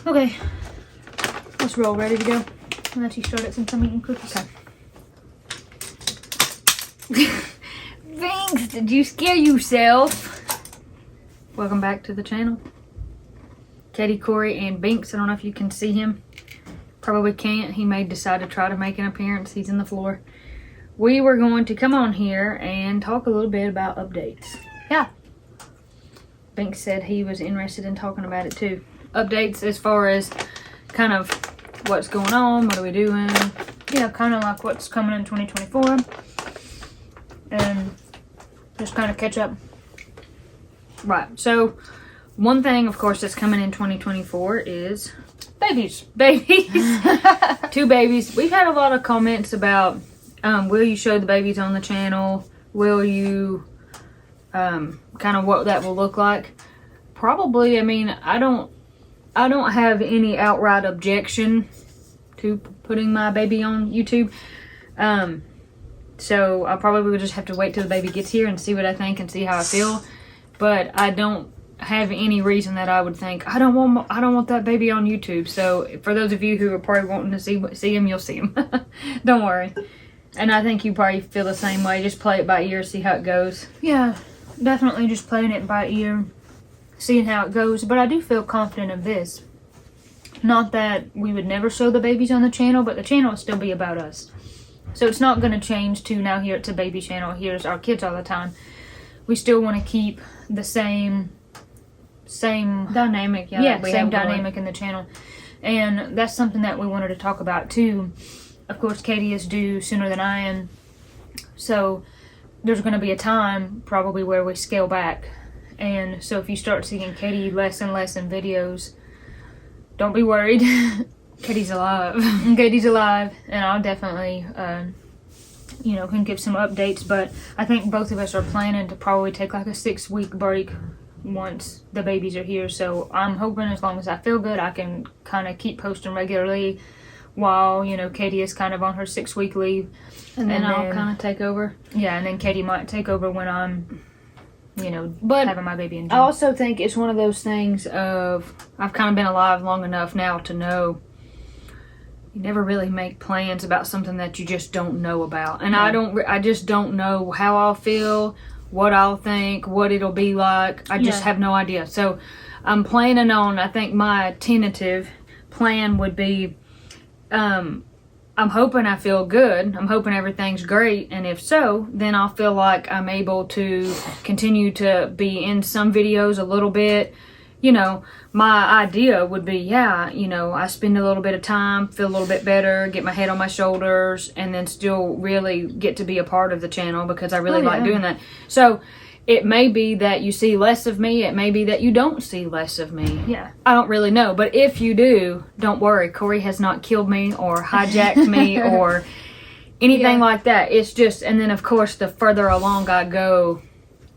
Okay. Let's roll. Ready to go? Unless you started since I'm eating cookies. Okay. Binks, did you scare yourself? Welcome back to the channel. Katie, Corey, and Binks. I don't know if you can see him. Probably can't. He may decide to try to make an appearance. He's in the floor. We were going to come on here and talk a little bit about updates. Yeah. Binks said he was interested in talking about it too. Updates as far as kind of what's going on, what are we doing? Yeah, kind of like what's coming in 2024. And just kind of catch up. Right. So, one thing, of course, that's coming in 2024 is Babies. babies. 2 babies. We've had a lot of comments about, will you show the babies on the channel? Will you, kind of what that will look like? Probably. I mean, I don't have any outright objection to putting my baby on YouTube. So I probably would just have to wait till the baby gets here and see what I think and see how I feel. But I don't have any reason that I would think I don't want that baby on YouTube. So for those of you who are probably wanting to see him, you'll see him. Don't worry. And I think you probably feel the same way. Just play it by ear, see how it goes. Yeah, definitely just playing it by ear, seeing how it goes. But I do feel confident of this. Not that we would never show the babies on the channel, but the channel will still be about us. So it's not going to change to now here it's a baby channel, here's our kids all the time. We still want to keep the same Dynamic, yeah, same dynamic in the channel. And that's something that we wanted to talk about too. Of course, Katie is due sooner than I am. So there's going to be a time probably where we scale back. And so if you start seeing Katie less and less in videos, don't be worried. Katie's alive. Katie's alive, and I'll definitely, can give some updates. But I think both of us are planning to probably take like a 6-week break once the babies are here. So I'm hoping as long as I feel good, I can kind of keep posting regularly while, Katie is kind of on her 6-week leave. And then I'll kind of take over. Yeah, and then Katie might take over when I'm, having my baby in June. I also think it's one of those things of, I've kind of been alive long enough now to know you never really make plans about something that you just don't know about. And I just don't know how I'll feel, what I'll think, what it'll be like. I just have no idea. So I'm planning on, I think my tentative plan would be, I'm hoping I feel good. I'm hoping everything's great. And if so, then I'll feel like I'm able to continue to be in some videos a little bit. My idea would be, I spend a little bit of time, feel a little bit better, get my head on my shoulders, and then still really get to be a part of the channel because I really like doing that. So it may be that you see less of me. It may be that you don't see less of me. Yeah. I don't really know. But if you do, don't worry. Corey has not killed me or hijacked me or anything like that. It's just, and then of course, the further along I go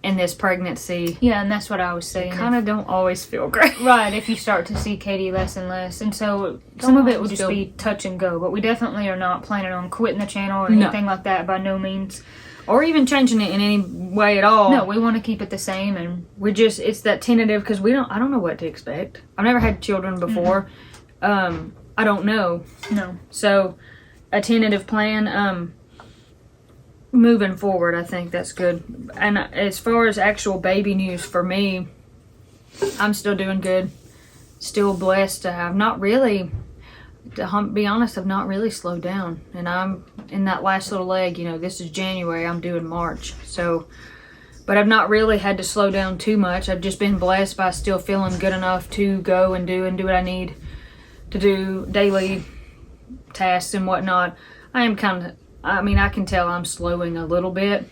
in this pregnancy. Yeah, and that's what I was saying. Kind of don't always feel great. Right, if you start to see Katie less and less. And so some of it will just be touch and go. But we definitely are not planning on quitting the channel or anything like that, by no means. Or even changing it in any way at all. No, we want to keep it the same. And it's that tentative because I don't know what to expect. I've never had children before. I don't know. No. So a tentative plan, moving forward, I think that's good. And as far as actual baby news for me, I'm still doing good. Still blessed to have not really, to be honest, I've not really slowed down. And I'm in that last little leg, this is January, I'm due in March. So, but I've not really had to slow down too much. I've just been blessed by still feeling good enough to go and do what I need to do, daily tasks and whatnot. I can tell I'm slowing a little bit,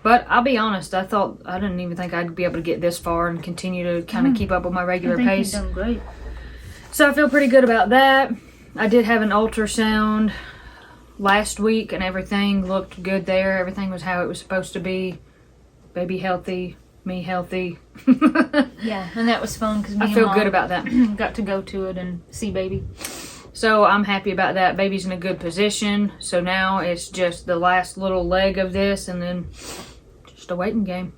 but I'll be honest, I didn't even think I'd be able to get this far and continue to kind of keep up with my regular pace. You've done great. So I feel pretty good about that. I did have an ultrasound last week and everything looked good there. Everything was how it was supposed to be. Baby healthy, me healthy. Yeah, and that was fun because I feel good about that. Got to go to it and see baby. So I'm happy about that. Baby's in a good position. So now it's just the last little leg of this and then just a waiting game.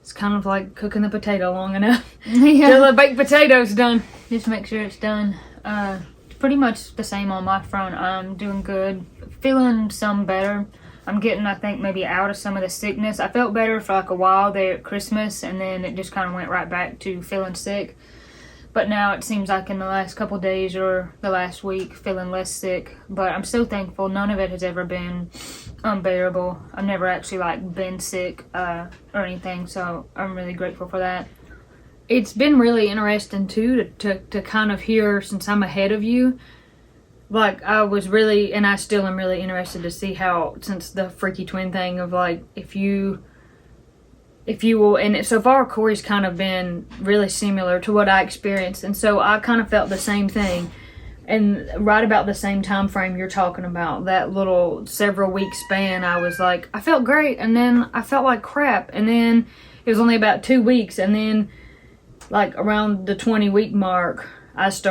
It's kind of like cooking the potato long enough. Yeah. Till the baked potato's done. Just make sure it's done. Pretty much the same on my front. I'm doing good. Feeling some better. I'm getting, I think, maybe out of some of the sickness. I felt better for like a while there at Christmas, and then it just kind of went right back to feeling sick. But now it seems like in the last couple days or the last week, feeling less sick. But I'm so thankful. None of it has ever been unbearable. I've never actually like been sick or anything, so I'm really grateful for that. It's been really interesting too to kind of hear, since I'm ahead of you. Like, I was really, and I still am really interested to see how, since the freaky twin thing of like, if you will, and so far Corey's kind of been really similar to what I experienced, and so I kind of felt the same thing, and right about the same time frame you're talking about, that little several week span, I was like, I felt great, and then I felt like crap, and then it was only about 2 weeks, and then like around the 20-week mark, I was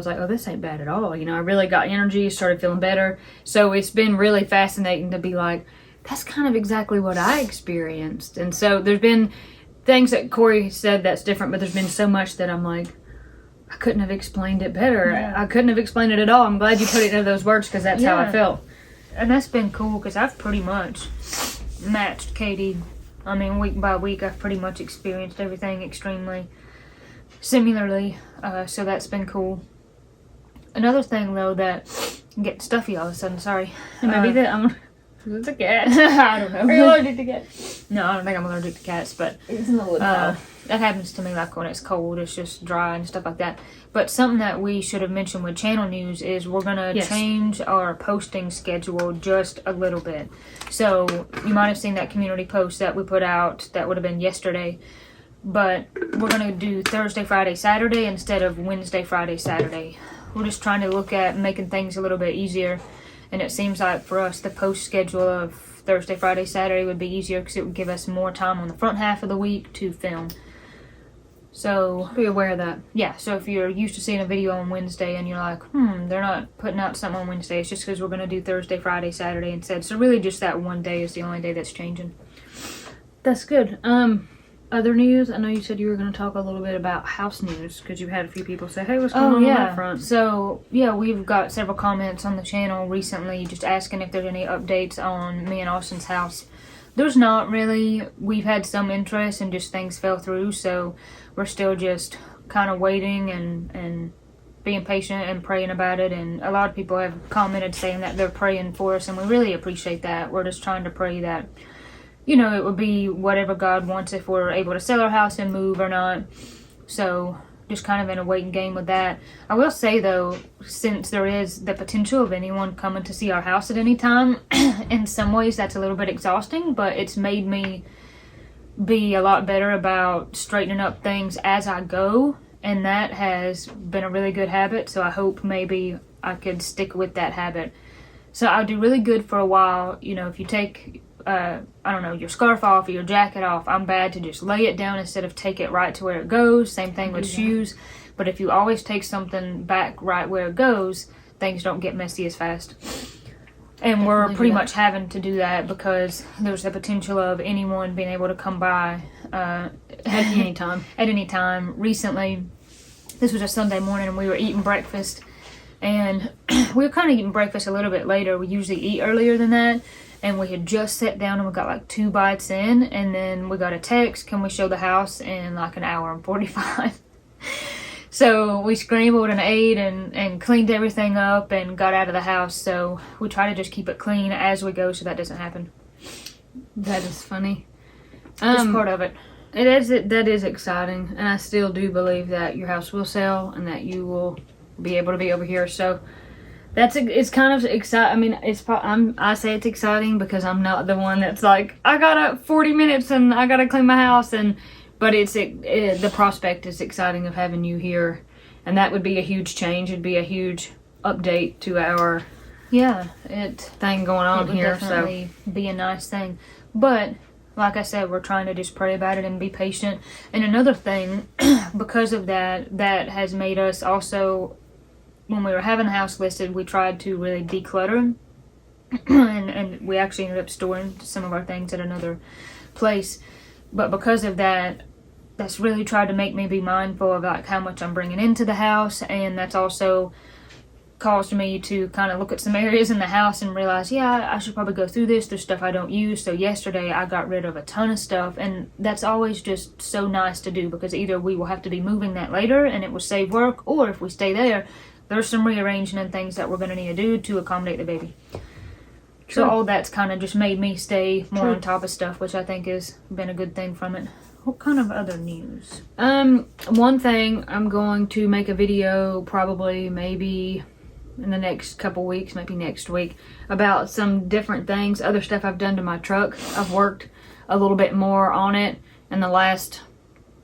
like, oh, this ain't bad at all. You know, I really got energy, started feeling better. So it's been really fascinating to be like, that's kind of exactly what I experienced. And so there's been things that Corey said that's different, but there's been so much that I'm like, I couldn't have explained it better. Yeah. I couldn't have explained it at all. I'm glad you put it into those words, because that's how I felt. And that's been cool, because I've pretty much matched Katie. I mean, week by week, I've pretty much experienced everything extremely similarly, so that's been cool. Another thing, though, that I'm getting stuffy all of a sudden, sorry. Maybe it's a cat. I don't know. Are you allergic to cats? No, I don't think I'm allergic to cats, but It's in the woodpile. that happens to me like when it's cold, it's just dry and stuff like that. But something that we should have mentioned with channel news is we're going to change our posting schedule just a little bit. So you might have seen that community post that we put out that would have been yesterday. But we're going to do Thursday, Friday, Saturday instead of Wednesday, Friday, Saturday. We're just trying to look at making things a little bit easier. And it seems like for us, the post schedule of Thursday, Friday, Saturday would be easier because it would give us more time on the front half of the week to film. So Be aware of that. yeah, so if you're used to seeing a video on Wednesday and you're like, they're not putting out something on Wednesday, it's just because we're going to do Thursday, Friday, Saturday instead. So really just that one day is the only day that's changing. That's good. Other news? I know you said you were going to talk a little bit about house news, because you've had a few people say, hey, what's going on that front? So, yeah, we've got several comments on the channel recently just asking if there's any updates on me and Austin's house. There's not really. We've had some interest and just things fell through, so we're still just kind of waiting and being patient and praying about it. And a lot of people have commented saying that they're praying for us, and we really appreciate that. We're just trying to pray that, you know, it would be whatever God wants if we're able to sell our house and move or not. So just kind of in a waiting game with that. I will say, though, since there is the potential of anyone coming to see our house at any time, in some ways that's a little bit exhausting, but it's made me be a lot better about straightening up things as I go, and that has been a really good habit, so I hope maybe I could stick with that habit. So I'll do really good for a while. You know, if you take I don't know, your scarf off or your jacket off, I'm bad to just lay it down instead of take it right to where it goes. Same thing with shoes. But if you always take something back right where it goes, things don't get messy as fast. And we're pretty much having to do that because there's the potential of anyone being able to come by At any time. At any time. Recently, this was a Sunday morning and we were eating breakfast. And we were kind of eating breakfast a little bit later. We usually eat earlier than that. And we had just sat down and we got like 2 bites in, and then we got a text, can we show the house in like an hour and 45? So we scrambled and ate and cleaned everything up and got out of the house. So we try to just keep it clean as we go so that doesn't happen. That is funny. Just part of it. That is exciting, and I still do believe that your house will sell and that you will be able to be over here. So it's kind of exciting. I mean, I say it's exciting because I'm not the one that's like, I got 40 minutes and I gotta clean my house, but the prospect is exciting of having you here, and that would be a huge change. It'd be a huge update to our thing going on here. It would definitely be a nice thing, but like I said, we're trying to just pray about it and be patient. And another thing, because of that has made us also, when we were having the house listed, we tried to really declutter, and we actually ended up storing some of our things at another place. But because of that, that's really tried to make me be mindful of like how much I'm bringing into the house, and that's also caused me to kind of look at some areas in the house and realize, yeah, I should probably go through this. There's stuff I don't use. So yesterday I got rid of a ton of stuff, and that's always just so nice to do, because either we will have to be moving that later and it will save work, or if we stay there, there's some rearranging and things that we're going to need to do to accommodate the baby. True. So all that's kind of just made me stay more True. on top of stuff, which I think has been a good thing from it. What kind of other news? One thing, I'm going to make a video probably maybe in the next couple weeks, maybe next week, about some different things, other stuff I've done to my truck. I've worked a little bit more on it in the last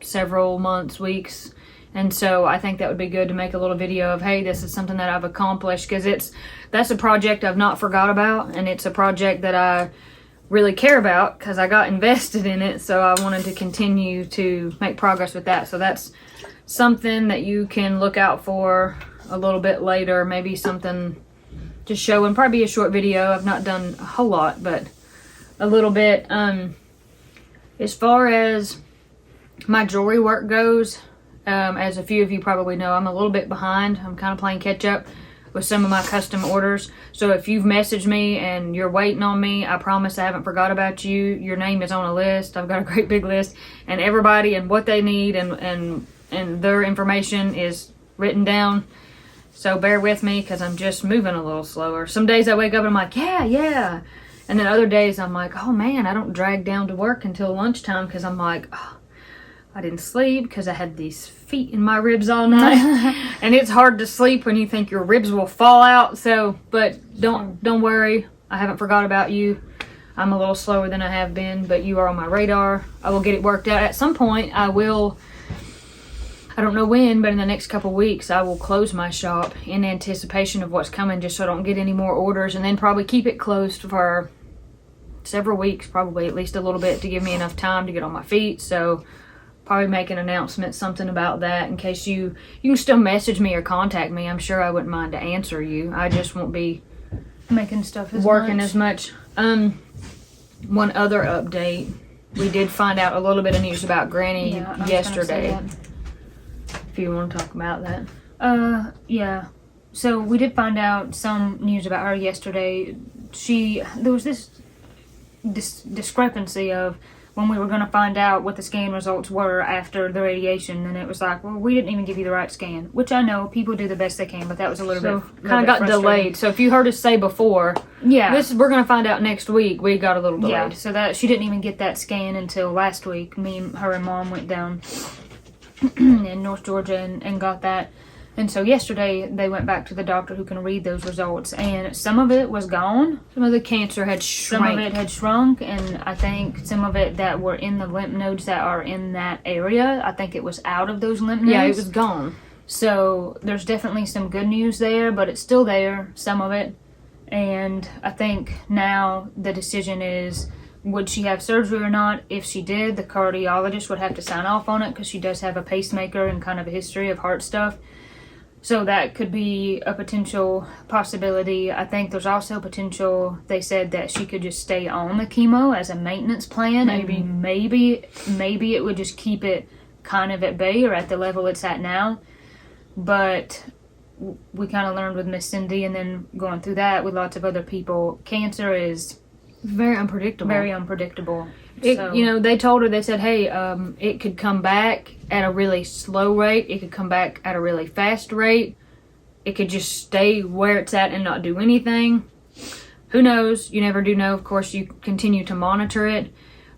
several months, weeks, and so I think that would be good to make a little video of, hey, this is something that I've accomplished, because that's a project I've not forgot about, and it's a project that I really care about because I got invested in it, so I wanted to continue to make progress with that. So that's something that you can look out for a little bit later, maybe something just showing, probably a short video. I've not done a whole lot, but a little bit. As far as my jewelry work goes, as a few of you probably know, I'm a little bit behind. I'm kind of playing catch up with some of my custom orders. So if you've messaged me and you're waiting on me, I promise I haven't forgot about you. Your name is on a list. I've got a great big list, and everybody and what they need and their information is written down. So bear with me, because I'm just moving a little slower. Some days I wake up and I'm like, yeah. And then other days I'm like, oh man, I don't drag down to work until lunchtime, because I'm like, oh, I didn't sleep because I had these feet in my ribs all night. And it's hard to sleep when you think your ribs will fall out. So, but don't worry. I haven't forgot about you. I'm a little slower than I have been, but you are on my radar. I will get it worked out. At some point, I will, I don't know when, but in the next couple weeks, I will close my shop in anticipation of what's coming, just so I don't get any more orders, and then probably keep it closed for several weeks, probably at least a little bit, to give me enough time to get on my feet. So probably make an announcement, something about that, in case you can still message me or contact me. I'm sure I wouldn't mind to answer you. I just won't be Making stuff working as much. One other update. We did find out a little bit of news about Granny yesterday. If you want to talk about that. Yeah. So we did find out some news about her yesterday. There was this discrepancy of when we were going to find out what the scan results were after the radiation, and it was like, well, we didn't even give you the right scan, which I know people do the best they can, but that was a little bit kind of got delayed. So if you heard us say before, we're going to find out next week, we got a little delayed. Yeah, so that she didn't even get that scan until last week. Her and Mom went down in North Georgia and got that. And so yesterday they went back to the doctor who can read those results, and some of it was gone. Some of the cancer had shrunk. Some of it had shrunk, and I think some of it that were in the lymph nodes that are in that area, I think it was out of those lymph nodes. Yeah, it was gone. So there's definitely some good news there, but it's still there, some of it. And I think now the decision is, would she have surgery or not? If she did, the cardiologist would have to sign off on it, because she does have a pacemaker and kind of a history of heart stuff. So that could be a potential possibility. I think there's also potential, they said, that she could just stay on the chemo as a maintenance plan. Maybe. And maybe it would just keep it kind of at bay or at the level it's at now. But we kind of learned with Miss Cindy, and then going through that with lots of other people, cancer is very unpredictable. Very unpredictable. They told her, they said, hey, it could come back at a really slow rate. It could come back at a really fast rate. It could just stay where it's at and not do anything. Who knows? You never do know. Of course, you continue to monitor it.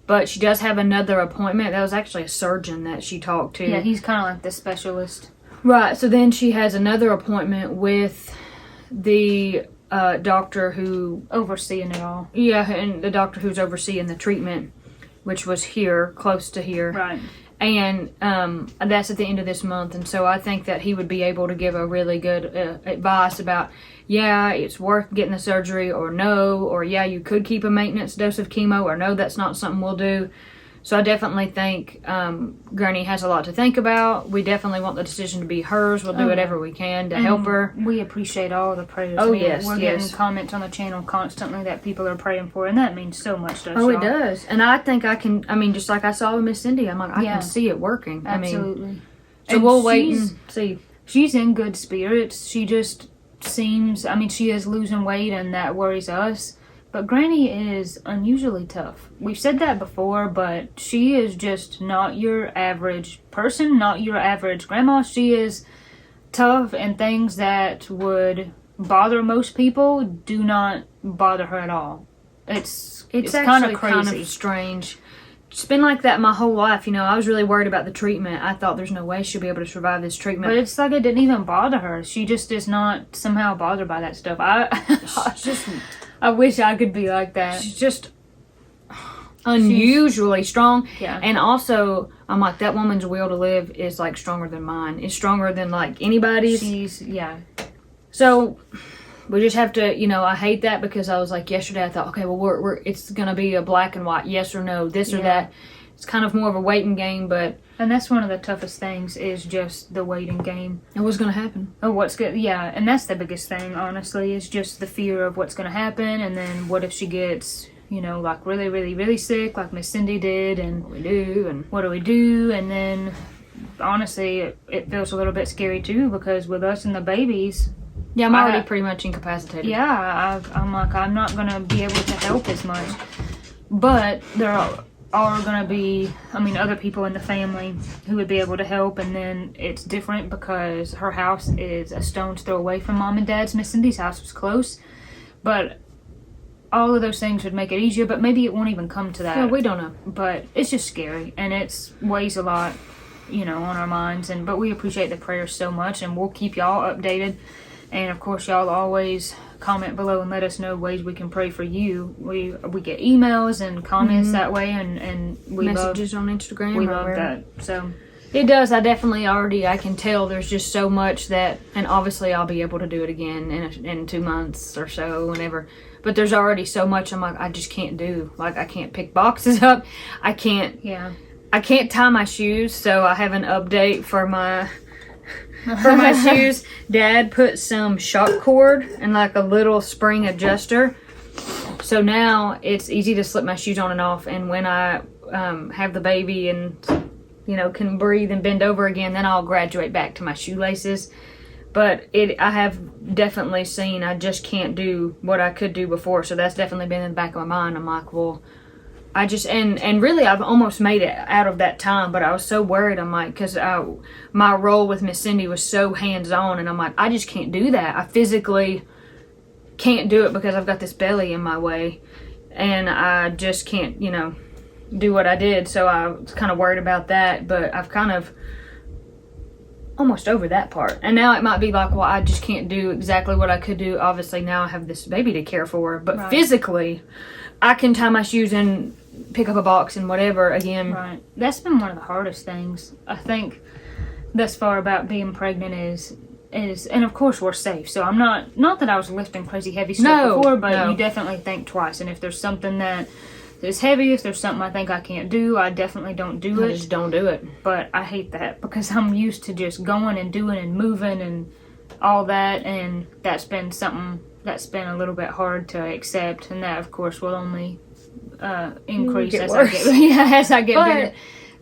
But she does have another appointment. That was actually a surgeon that she talked to. Yeah, he's kind of like the specialist. Right. So then she has another appointment with the doctor who overseeing it all. Yeah, and the doctor who's overseeing the treatment, which was here, close to here. Right. And that's at the end of this month. And so I think that he would be able to give a really good advice about, yeah, it's worth getting the surgery, or no, or yeah, you could keep a maintenance dose of chemo, or no, that's not something we'll do. So I definitely think Granny has a lot to think about. We definitely want the decision to be hers. We'll do whatever we can to help her. We appreciate all the prayers. Oh, yes, we're yes. getting comments on the channel constantly that people are praying for, and that means so much to us. Oh, y'all. it does. And I think I can, just like I saw with Miss Cindy, I'm like, I can see it working. Absolutely. So we'll wait and see. She's in good spirits. She just seems, she is losing weight, and that worries us. But Granny is unusually tough. We've said that before, but she is just not your average person, not your average grandma. She is tough, and things that would bother most people do not bother her at all. It's kind of crazy. Kind of strange. It's been like that my whole life. I was really worried about the treatment. I thought there's no way she'll be able to survive this treatment. But it's like it didn't even bother her. She just is not somehow bothered by that stuff. I wish I could be like that. She's just unusually strong. Yeah. And also, I'm like, that woman's will to live is like stronger than mine. It's stronger than like anybody's. So we just have to, I hate that because I was like, yesterday I thought, okay, well, it's going to be a black and white, yes or no, this or that. It's kind of more of a waiting game, but. And that's one of the toughest things is just the waiting game. And what's going to happen? Oh, what's good? Yeah, and that's the biggest thing, honestly, is just the fear of what's going to happen. And then what if she gets, like really, really, really sick, like Miss Cindy did, and what do we do? And then, honestly, it feels a little bit scary too, because with us and the babies. Yeah, I'm already pretty much incapacitated. Yeah, I'm like, I'm not going to be able to help as much. But there are going to be, other people in the family who would be able to help. And then it's different because her house is a stone's throw away from Mom and Dad's. Miss Cindy's house was close. But all of those things would make it easier. But maybe it won't even come to that. Yeah, we don't know. But it's just scary. And it weighs a lot, on our minds. But we appreciate the prayers so much. And we'll keep y'all updated. And of course, y'all always comment below and let us know ways we can pray for you. We get emails and comments that way, and we messages on Instagram. We love that. So it does. I can tell there's just so much that, and obviously I'll be able to do it again in 2 months or so, whenever. But there's already so much I'm like, I just can't do. Like, I can't pick boxes up. I can't tie my shoes. So I have an update for my shoes. Dad put some shock cord and like a little spring adjuster, so now it's easy to slip my shoes on and off. And when I have the baby and can breathe and bend over again, then I'll graduate back to my shoelaces. But I have definitely seen I just can't do what I could do before, so that's definitely been in the back of my mind. I'm like, well, I just, and really I've almost made it out of that time, but I was so worried. I'm like, because my role with Miss Cindy was so hands-on, and I'm like, I just can't do that. I physically can't do it because I've got this belly in my way, and I just can't, do what I did. So I was kind of worried about that, but I've kind of almost over that part. And now it might be like, well, I just can't do exactly what I could do. Obviously now I have this baby to care for, but physically I can tie my shoes and pick up a box and whatever again. Right. That's been one of the hardest things, I think, thus far about being pregnant is, and of course we're safe. So I'm not that I was lifting crazy heavy stuff before, but you definitely think twice. And if there's something that is heavy, if there's something I think I can't do, I definitely don't do it. Just don't do it. But I hate that because I'm used to just going and doing and moving and all that, and that's been something that's been a little bit hard to accept, and that of course will only increase as I get bigger.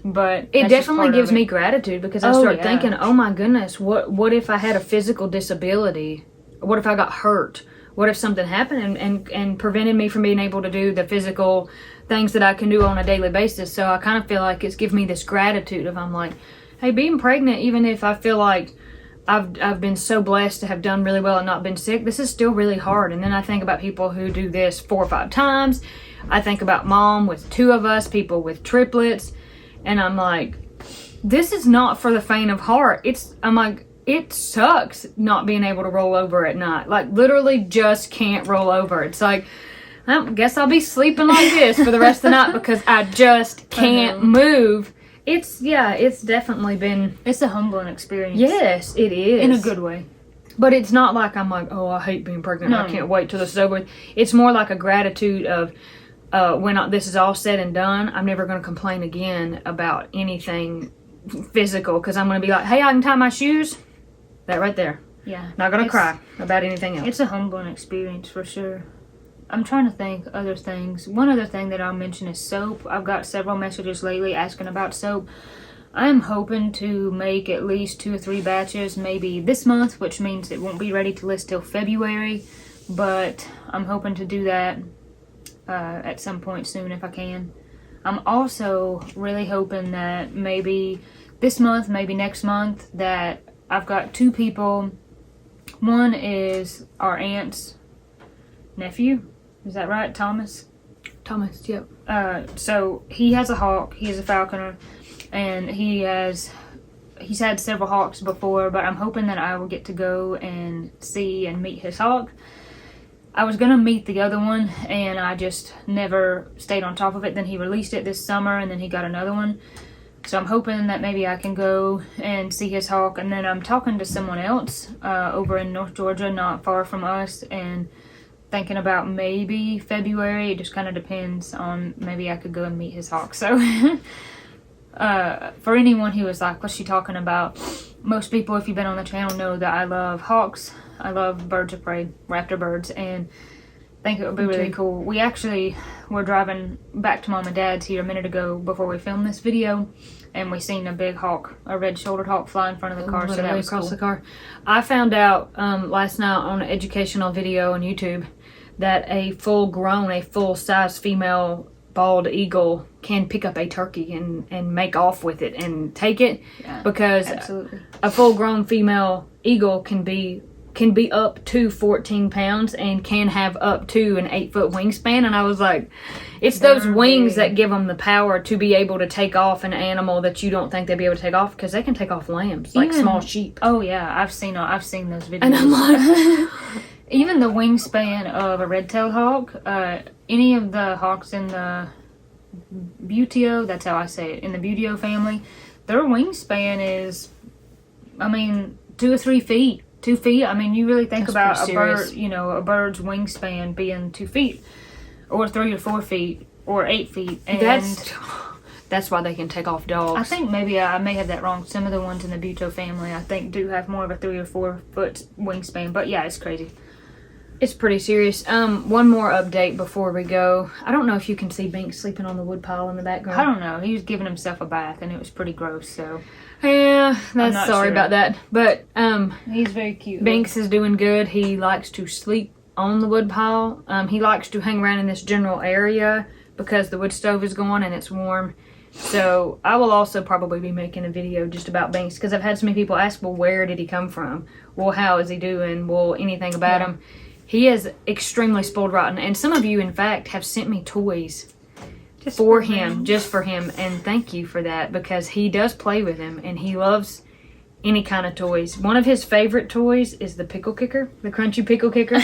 But it definitely gives me gratitude because I start thinking, oh my goodness, what if I had a physical disability? What if I got hurt? What if something happened and prevented me from being able to do the physical things that I can do on a daily basis? So I kind of feel like it's given me this gratitude of, I'm like, hey, being pregnant, even if I feel like I've been so blessed to have done really well and not been sick, this is still really hard. And then I think about people who do this 4 or 5 times. I think about Mom with 2 of us, people with triplets, and I'm like, this is not for the faint of heart. I'm like, it sucks not being able to roll over at night. Like, literally just can't roll over. It's like, I guess I'll be sleeping like this for the rest of the night because I just can't move. It's definitely been... It's a humbling experience. Yes, it is. In a good way. But it's not like I'm like, oh, I hate being pregnant. No. I can't wait till this is over with. It's more like a gratitude of, when this is all said and done, I'm never going to complain again about anything physical, because I'm going to be like, hey, I can tie my shoes. That right there. Yeah. Not going to cry about anything else. It's a humbling experience for sure. I'm trying to think other things. One other thing that I'll mention is soap. I've got several messages lately asking about soap. I'm hoping to make at least 2 or 3 batches maybe this month, which means it won't be ready to list till February. But I'm hoping to do that at some point soon if I can. I'm also really hoping that maybe this month, maybe next month, that I've got 2 people. One is our aunt's nephew. Is that right? Thomas? Thomas, yep. So he has a hawk. He is a falconer. And he's had several hawks before, but I'm hoping that I will get to go and see and meet his hawk. I was going to meet the other one, and I just never stayed on top of it. Then he released it this summer, and then he got another one. So I'm hoping that maybe I can go and see his hawk. And then I'm talking to someone else over in North Georgia, not far from us, and thinking about maybe February. It just kind of depends on maybe I could go and meet his hawk. So for anyone who is like, what's she talking about? Most people, if you've been on the channel, know that I love hawks. I love birds of prey, raptor birds, and I think it would be really cool. We actually were driving back to Mom and Dad's here a minute ago before we filmed this video, and we seen a big hawk, a red-shouldered hawk, fly in front of the car. So that was across cool. the car. I found out last night on an educational video on YouTube that a full-size female bald eagle can pick up a turkey and make off with it and take it, because Absolutely. a full-grown female eagle can be up to 14 pounds and can have up to an 8-foot wingspan. And I was like, it's those wings that give them the power to be able to take off an animal that you don't think they'd be able to take off, because they can take off lambs, like small sheep. Oh yeah, I've seen those videos. And I'm like, even the wingspan of a red-tailed hawk, any of the hawks in the Buteo, that's how I say it, in the Buteo family, their wingspan is, 2 or 3 feet. 2 feet. You really think about a bird, a bird's wingspan being 2 feet, or 3 or 4 feet, or 8 feet. And that's why they can take off dogs. I think maybe I may have that wrong. Some of the ones in the Buteo family, I think, do have more of a 3 or 4 foot wingspan. But yeah, it's crazy. It's pretty serious. One more update before we go. I don't know if you can see Bink sleeping on the wood pile in the background. I don't know. He was giving himself a bath, and it was pretty gross. So yeah, that's sorry about that. But he's very cute. Binks is doing good. He likes to sleep on the wood pile. He likes to hang around in this general area because the wood stove is going and it's warm. So I will also probably be making a video just about Binks, because I've had so many people ask, well, where did he come from? Well, how is he doing? Well, anything about him? He is extremely spoiled rotten, and some of you, in fact, have sent me toys just for him, and thank you for that, because he does play with him, and he loves any kind of toys. One of his favorite toys is the pickle kicker, the crunchy pickle kicker.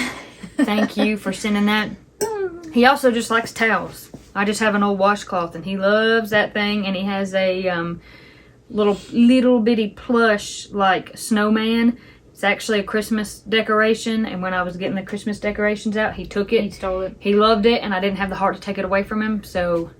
Thank you for sending that. He also just likes towels. I just have an old washcloth, and he loves that thing, and he has a little bitty plush, like, snowman. It's actually a Christmas decoration, and when I was getting the Christmas decorations out, he took it. He stole it. He loved it, and I didn't have the heart to take it away from him, so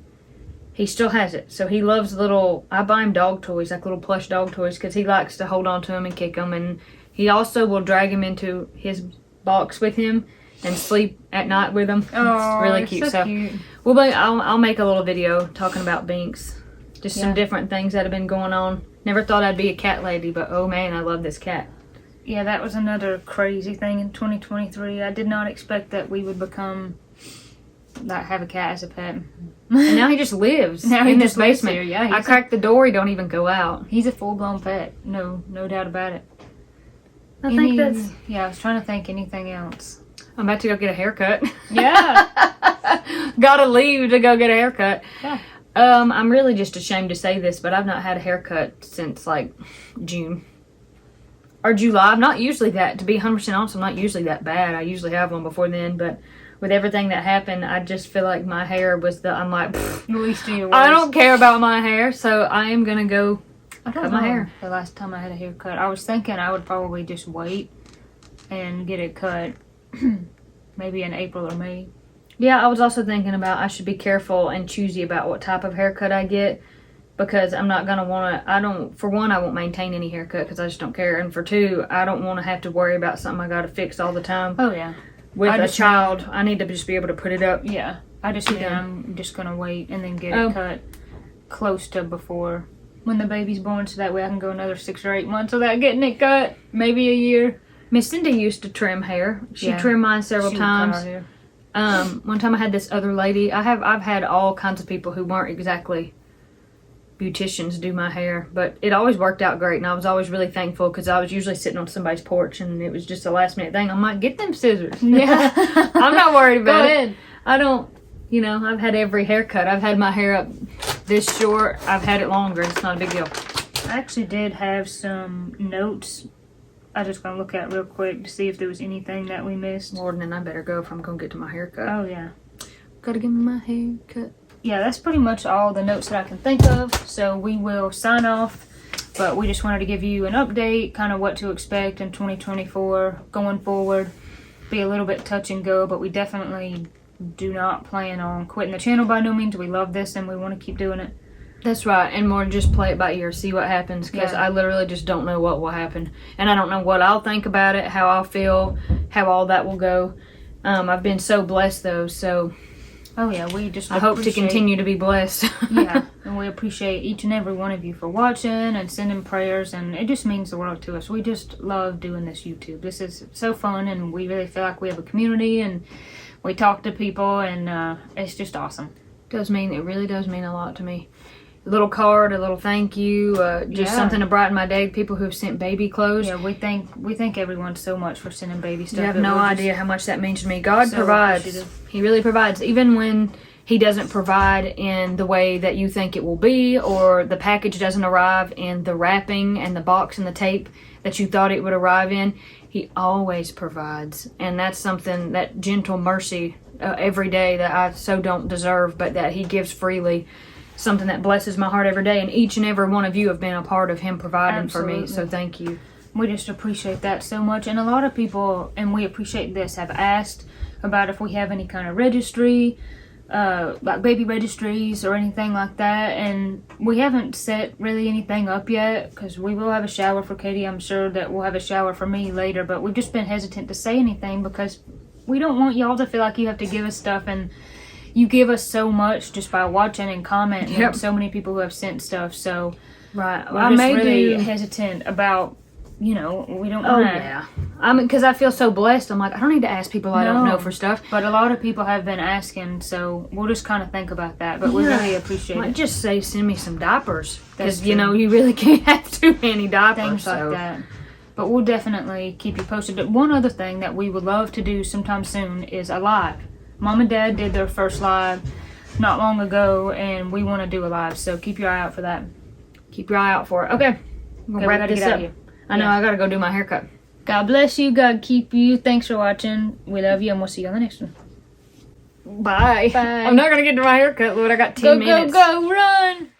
he still has it. So he loves I buy him dog toys, like little plush dog toys, because he likes to hold on to them and kick them, and he also will drag him into his box with him and sleep at night with him. Oh, it's really cute. So cute. I'll make a little video talking about Binks. Just some different things that have been going on. Never thought I'd be a cat lady, but oh man, I love this cat. Yeah, that was another crazy thing in 2023. I did not expect that we would have a cat as a pet. And now he just lives in this basement. Here. Yeah, I crack the door, he don't even go out. He's a full-blown pet. No doubt about it. I think that's... Yeah, I was trying to think anything else. I'm about to go get a haircut. Yeah. Gotta leave to go get a haircut. Yeah. I'm really just ashamed to say this, but I've not had a haircut since, like, June. Or July. I'm not usually that, to be 100% honest, I'm not usually that bad. I usually have one before then, but with everything that happened, I just feel like my hair was I'm like, at least of your I don't care about my hair, so I am going to go cut my hair. The last time I had a haircut, I was thinking I would probably just wait and get it cut maybe in April or May. Yeah, I was also thinking about I should be careful and choosy about what type of haircut I get, because I'm not gonna want to. For one, I won't maintain any haircut because I just don't care, and for two, I don't want to have to worry about something I got to fix all the time. Oh yeah. With a child, I need to just be able to put it up. Yeah, I just think I'm just gonna wait and then get it cut close to before when the baby's born, so that way I can go another 6 or 8 months without getting it cut. Maybe a year. Miss Cindy used to trim hair. She trimmed mine several times. One time I had this other lady. I've had all kinds of people who weren't exactly beauticians do my hair, but it always worked out great, and I was always really thankful because I was usually sitting on somebody's porch and it was just a last minute thing. I might get them scissors. Yeah. I'm not worried about Go ahead. I don't, I've had every haircut. I've had my hair up this short. I've had it longer. It's not a big deal. I actually did have some notes I just gonna look at real quick to see if there was anything that we missed. Lord, and then I better go if I'm gonna get to my haircut. Oh yeah. Gotta get my hair cut. Yeah, that's pretty much all the notes that I can think of. So we will sign off, but we just wanted to give you an update, kind of what to expect in 2024 going forward. Be a little bit touch and go, but we definitely do not plan on quitting the channel by no means. We love this and we want to keep doing it. That's right, and more just play it by ear, see what happens, because I literally just don't know what will happen. And I don't know what I'll think about it, how I'll feel, how all that will go. I've been so blessed though, so... Oh yeah, we just I hope to continue to be blessed. Yeah, and we appreciate each and every one of you for watching and sending prayers, and it just means the world to us. We just love doing this YouTube. This is so fun, and we really feel like we have a community, and we talk to people, and it's just awesome. It really does mean a lot to me. A little card, a little thank you, just something to brighten my day. People who have sent baby clothes. Yeah, we thank everyone so much for sending baby stuff. You have no idea how much that means to me. God provides. He really provides. Even when he doesn't provide in the way that you think it will be, or the package doesn't arrive in the wrapping and the box and the tape that you thought it would arrive in, he always provides. And that's something, that gentle mercy every day that I so don't deserve, but that he gives freely. Something that blesses my heart every day, and each and every one of you have been a part of him providing for me, so thank you. We just appreciate that so much, and a lot of people, and we appreciate this, have asked about if we have any kind of registry, like baby registries or anything like that, and we haven't set really anything up yet, because we will have a shower for Katie. I'm sure that we'll have a shower for me later, but we've just been hesitant to say anything because we don't want y'all to feel like you have to give us stuff, and you give us so much just by watching and commenting. Yep. And so many people who have sent stuff. So right, we're just really hesitant about, we don't want to. Oh yeah, because I feel so blessed. I'm like, I don't need to ask people I don't know for stuff. But a lot of people have been asking, so we'll just kind of think about that. But we really appreciate it. Might just say send me some diapers, because you really can't have too many diapers. Things like that. But we'll definitely keep you posted. But one other thing that we would love to do sometime soon is a live. Mom and Dad did their first live not long ago, and we want to do a live, so keep your eye out for that. Keep your eye out for it. Okay, we'll wrap this up. I know, I gotta go do my haircut. God bless you. God keep you. Thanks for watching. We love you, and we'll see you on the next one. Bye. Bye. I'm not gonna get to my haircut, Lord. I got 10 minutes. Go, run!